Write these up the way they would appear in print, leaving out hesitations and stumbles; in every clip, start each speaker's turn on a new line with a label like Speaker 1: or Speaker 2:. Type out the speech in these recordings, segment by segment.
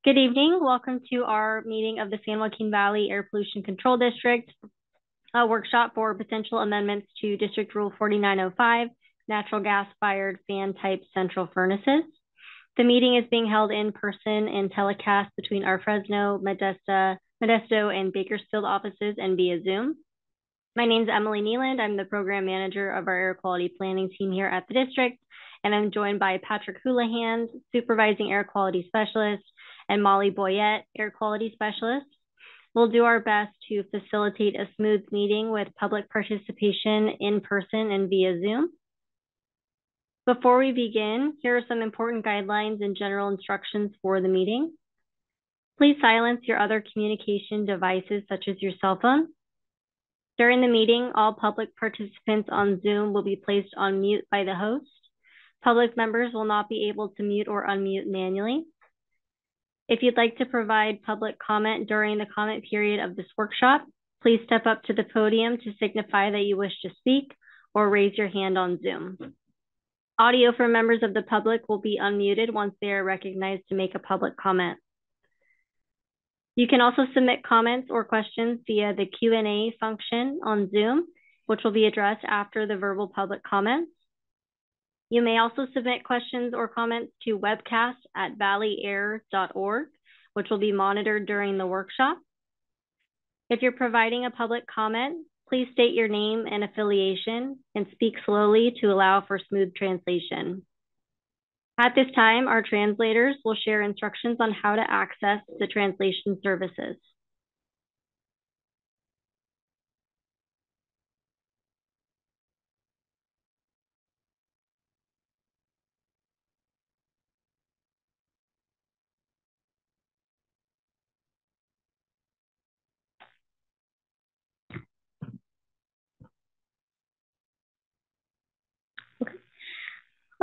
Speaker 1: Good evening. Welcome to our meeting of the San Joaquin Valley Air Pollution Control District, a workshop for potential amendments to District Rule 4905, natural gas-fired fan-type central furnaces. The meeting is being held in person and telecast between our Fresno, Modesto, and Bakersfield offices and via Zoom. My name is Emily Nealand. I'm the program manager of our air quality planning team here at the district, and I'm joined by Patrick Houlihan, supervising air quality specialist, and Molly Boyette, air quality specialist. We'll do our best to facilitate a smooth meeting with public participation in person and via Zoom. Before we begin, here are some important guidelines and general instructions for the meeting. Please silence your other communication devices such as your cell phone. During the meeting, all public participants on Zoom will be placed on mute by the host. Public members will not be able to mute or unmute manually. If you'd like to provide public comment during the comment period of this workshop, please step up to the podium to signify that you wish to speak or raise your hand on Zoom. Audio for members of the public will be unmuted once they are recognized to make a public comment. You can also submit comments or questions via the Q&A function on Zoom, which will be addressed after the verbal public comments. You may also submit questions or comments to webcast@valleyair.org, which will be monitored during the workshop. If you're providing a public comment, please state your name and affiliation and speak slowly to allow for smooth translation. At this time, our translators will share instructions on how to access the translation services.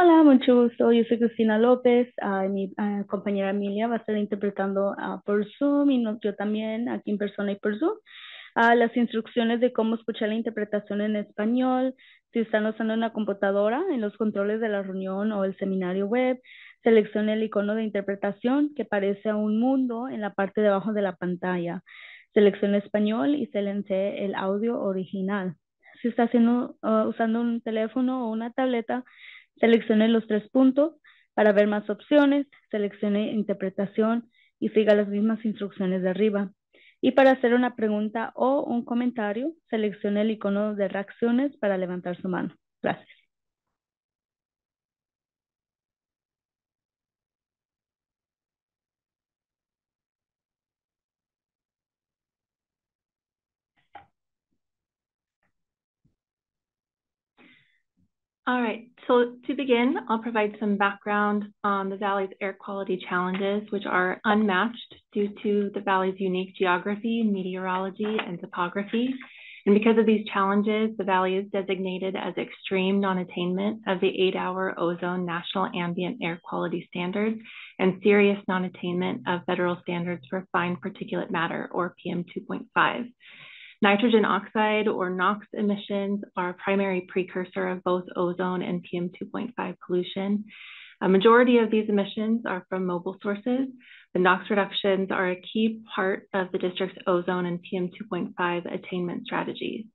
Speaker 2: Hola, mucho gusto. Yo soy Cristina López. Mi compañera Emilia va a estar interpretando por Zoom y yo también aquí en persona y por Zoom. Las instrucciones de cómo escuchar la interpretación en español. Si están usando una computadora, en los controles de la reunión o el seminario web, seleccione el icono de interpretación que parece a un mundo en la parte de abajo de la pantalla. Seleccione español y seleccione el audio original. Si está usando un teléfono o una tableta, seleccione los 3 puntos para ver más opciones, seleccione interpretación y siga las mismas instrucciones de arriba. Y para hacer una pregunta o un comentario, seleccione el icono de reacciones para levantar su mano. Gracias.
Speaker 3: All right, so to begin, I'll provide some background on the Valley's air quality challenges, which are unmatched due to the Valley's unique geography, meteorology, and topography. And because of these challenges, the Valley is designated as extreme non-attainment of the 8-hour ozone national ambient air quality standard and serious non-attainment of federal standards for fine particulate matter, or PM 2.5. Nitrogen oxide or NOx emissions are a primary precursor of both ozone and PM 2.5 pollution. A majority of these emissions are from mobile sources. The NOx reductions are a key part of the district's ozone and PM 2.5 attainment strategies.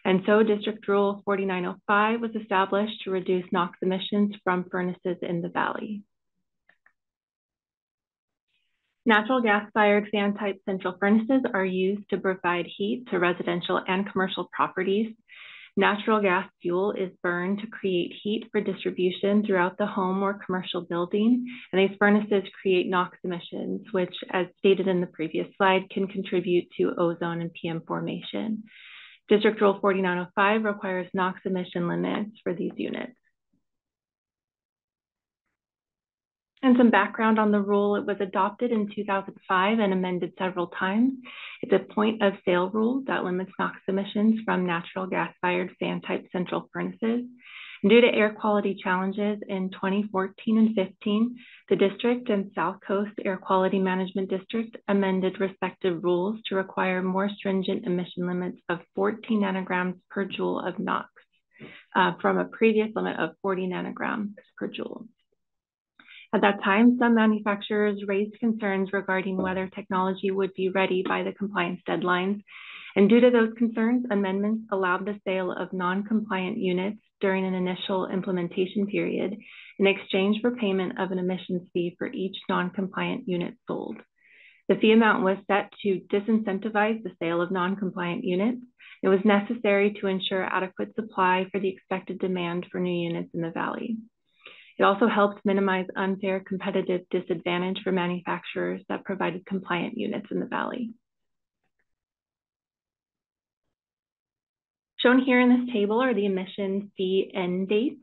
Speaker 3: And so District Rule 4905 was established to reduce NOx emissions from furnaces in the Valley. Natural gas-fired fan-type central furnaces are used to provide heat to residential and commercial properties. Natural gas fuel is burned to create heat for distribution throughout the home or commercial building, and these furnaces create NOx emissions, which, as stated in the previous slide, can contribute to ozone and PM formation. District Rule 4905 requires NOx emission limits for these units. And some background on the rule: it was adopted in 2005 and amended several times. It's a point of sale rule that limits NOx emissions from natural gas-fired fan-type central furnaces. And due to air quality challenges in 2014 and 15, the district and South Coast Air Quality Management District amended respective rules to require more stringent emission limits of 14 nanograms per joule of NOx from a previous limit of 40 nanograms per joule. At that time, some manufacturers raised concerns regarding whether technology would be ready by the compliance deadlines. And due to those concerns, amendments allowed the sale of non-compliant units during an initial implementation period in exchange for payment of an emissions fee for each non-compliant unit sold. The fee amount was set to disincentivize the sale of non-compliant units. It was necessary to ensure adequate supply for the expected demand for new units in the Valley. It also helped minimize unfair competitive disadvantage for manufacturers that provided compliant units in the Valley. Shown here in this table are the emission fee end dates.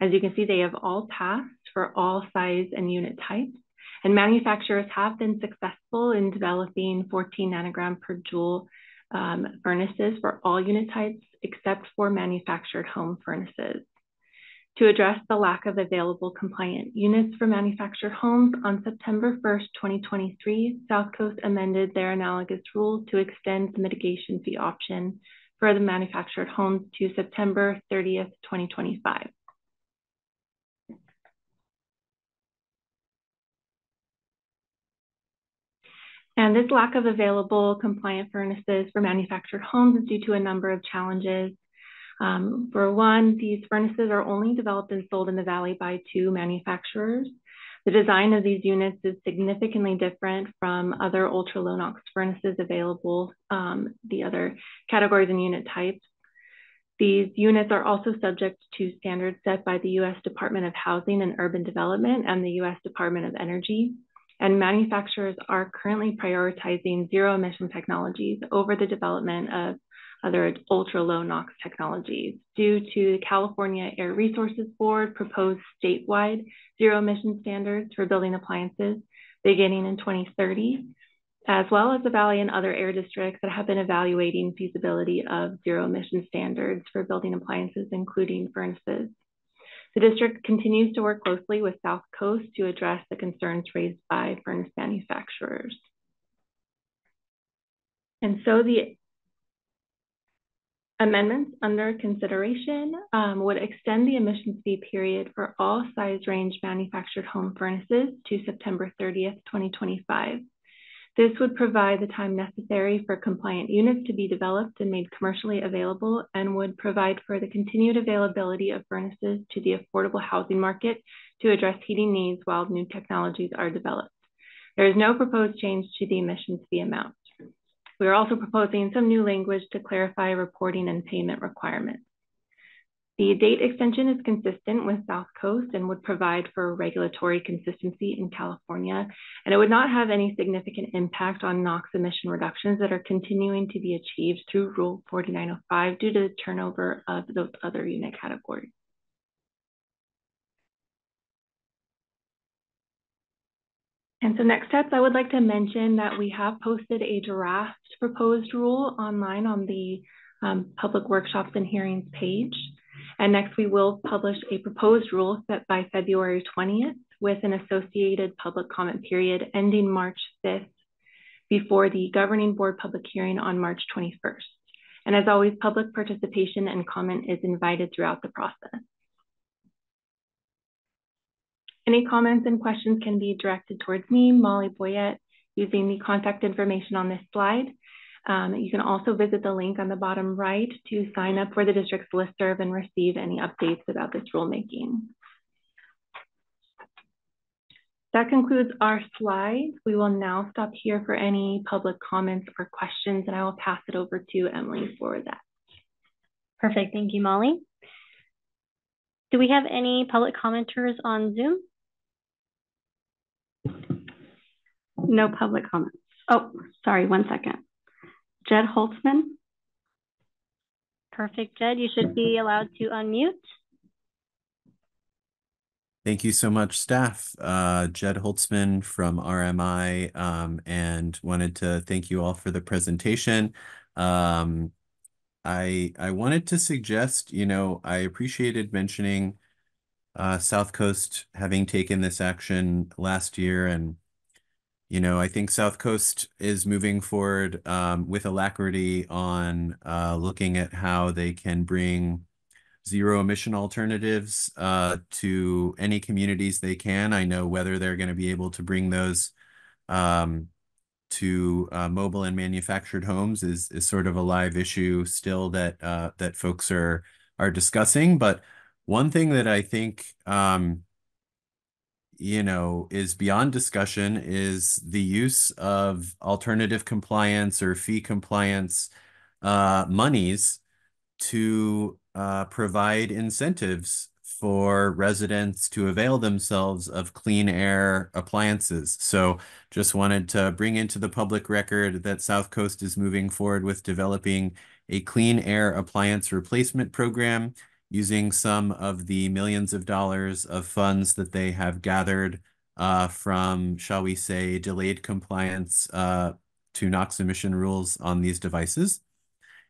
Speaker 3: As you can see, they have all passed for all size and unit types. And manufacturers have been successful in developing 14 nanogram per joule furnaces for all unit types, except for manufactured home furnaces. To address the lack of available compliant units for manufactured homes, on September 1st, 2023, South Coast amended their analogous rule to extend the mitigation fee option for the manufactured homes to September 30th, 2025. And this lack of available compliant furnaces for manufactured homes is due to a number of challenges. For one, these furnaces are only developed and sold in the Valley by 2 manufacturers. The design of these units is significantly different from other ultra-low NOx furnaces available, the other categories and unit types. These units are also subject to standards set by the U.S. Department of Housing and Urban Development and the U.S. Department of Energy. And manufacturers are currently prioritizing zero emission technologies over the development of other ultra-low NOx technologies due to the California Air Resources Board proposed statewide zero emission standards for building appliances beginning in 2030, as well as the Valley and other air districts that have been evaluating feasibility of zero emission standards for building appliances, including furnaces. The district continues to work closely with South Coast to address the concerns raised by furnace manufacturers. And so the amendments under consideration would extend the emissions fee period for all size range manufactured home furnaces to September 30th, 2025. This would provide the time necessary for compliant units to be developed and made commercially available, and would provide for the continued availability of furnaces to the affordable housing market to address heating needs while new technologies are developed. There is no proposed change to the emissions fee amount. We are also proposing some new language to clarify reporting and payment requirements. The date extension is consistent with South Coast and would provide for regulatory consistency in California, and it would not have any significant impact on NOx emission reductions that are continuing to be achieved through Rule 4905 due to the turnover of those other unit categories. And so next steps, I would like to mention that we have posted a draft proposed rule online on the public workshops and hearings page. And next we will publish a proposed rule set by February 20th with an associated public comment period ending March 5th before the governing board public hearing on March 21st. And as always, public participation and comment is invited throughout the process. Any comments and questions can be directed towards me, Molly Boyette, using the contact information on this slide. You can also visit the link on the bottom right to sign up for the district's listserv and receive any updates about this rulemaking. That concludes our slides. We will now stop here for any public comments or questions, and I will pass it over to Emily for that.
Speaker 1: Perfect. Thank you, Molly. Do we have any public commenters on Zoom? No public comments. Oh, sorry, 1 second. Jed Holtzman. Perfect, Jed. You should be allowed to unmute.
Speaker 4: Thank you so much, staff. Jed Holtzman from RMI, and wanted to thank you all for the presentation. I wanted to suggest, I appreciated mentioning South Coast having taken this action last year, and I think South Coast is moving forward with alacrity on looking at how they can bring zero emission alternatives to any communities they can. I know whether they're going to be able to bring those to mobile and manufactured homes is sort of a live issue still that that folks are discussing. But one thing that I think you know, is beyond discussion is the use of alternative compliance or fee compliance monies to provide incentives for residents to avail themselves of clean air appliances. So just wanted to bring into the public record that South Coast is moving forward with developing a clean air appliance replacement program using some of the millions of dollars of funds that they have gathered from, shall we say, delayed compliance to NOx emission rules on these devices.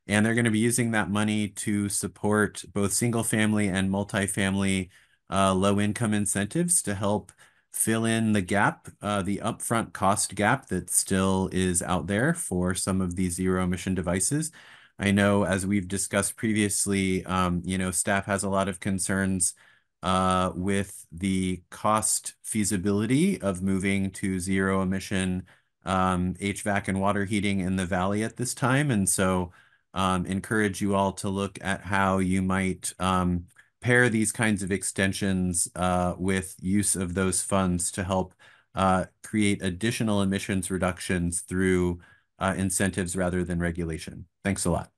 Speaker 4: And they're going to be using that money to support both single family and multifamily low income incentives to help fill in the gap, the upfront cost gap that still is out there for some of these zero emission devices. I know, as we've discussed previously, you know, staff has a lot of concerns with the cost feasibility of moving to zero emission HVAC and water heating in the valley at this time. And so encourage you all to look at how you might pair these kinds of extensions with use of those funds to help create additional emissions reductions through incentives rather than regulation. Thanks a lot.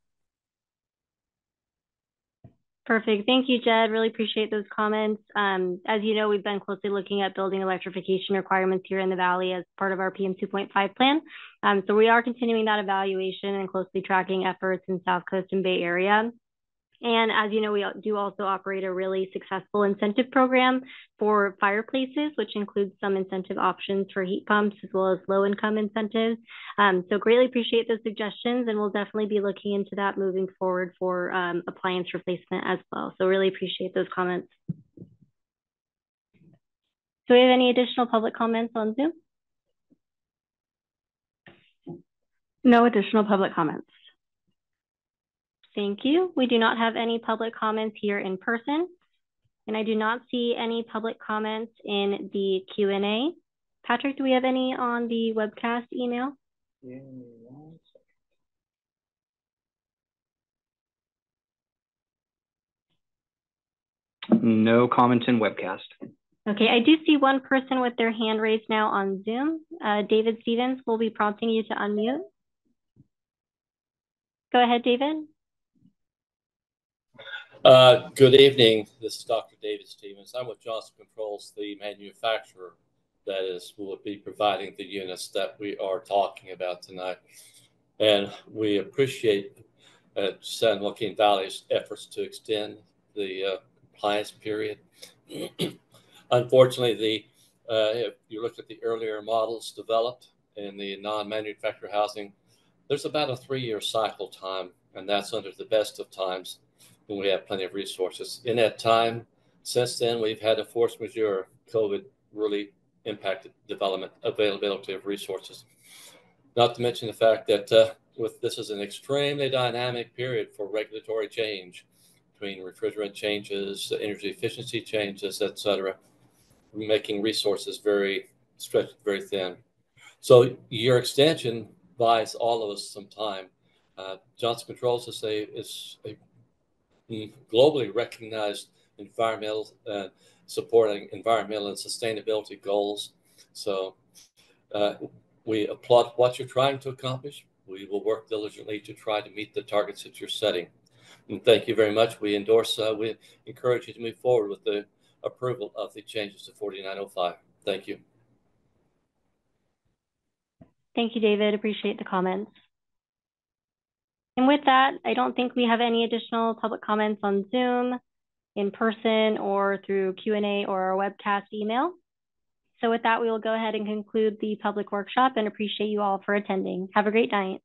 Speaker 1: Perfect. Thank you, Jed. Really appreciate those comments. As you know, we've been closely looking at building electrification requirements here in the Valley as part of our PM 2.5 plan. So we are continuing that evaluation and closely tracking efforts in South Coast and Bay Area. And as you know, we do also operate a really successful incentive program for fireplaces, which includes some incentive options for heat pumps as well as low-income incentives. So greatly appreciate those suggestions, and we'll definitely be looking into that moving forward for appliance replacement as well. So really appreciate those comments. Do we have any additional public comments on Zoom? No additional public comments. Thank you. We do not have any public comments here in person, and I do not see any public comments in the Q&A. Patrick, do we have any on the webcast email?
Speaker 5: No comments in webcast.
Speaker 1: Okay, I do see one person with their hand raised now on Zoom. David Stevens, will be prompting you to unmute. Go ahead, David.
Speaker 6: Good evening. This is Dr. David Stevens. I'm with Johnson Controls, the manufacturer that will be providing the units that we are talking about tonight. And we appreciate San Joaquin Valley's efforts to extend the compliance period. Unfortunately, if you look at the earlier models developed in the non-manufactured housing, there's about a 3-year cycle time, and that's under the best of times when we have plenty of resources. In that time, since then, we've had a force majeure. COVID really impacted development, availability of resources. Not to mention the fact that this is an extremely dynamic period for regulatory change between refrigerant changes, energy efficiency changes, et cetera, making resources very stretched, very thin. So your extension buys all of us some time. Johnson Controls is a globally recognized environmental supporting environmental and sustainability goals. So we applaud what you're trying to accomplish. We will work diligently to try to meet the targets that you're setting. And thank you very much. We endorse, we encourage you to move forward with the approval of the changes to 4905. Thank you.
Speaker 1: Thank you, David. Appreciate the comments. And with that, I don't think we have any additional public comments on Zoom, in person, or through Q&A or our webcast email. So with that, we will go ahead and conclude the public workshop and appreciate you all for attending. Have a great night.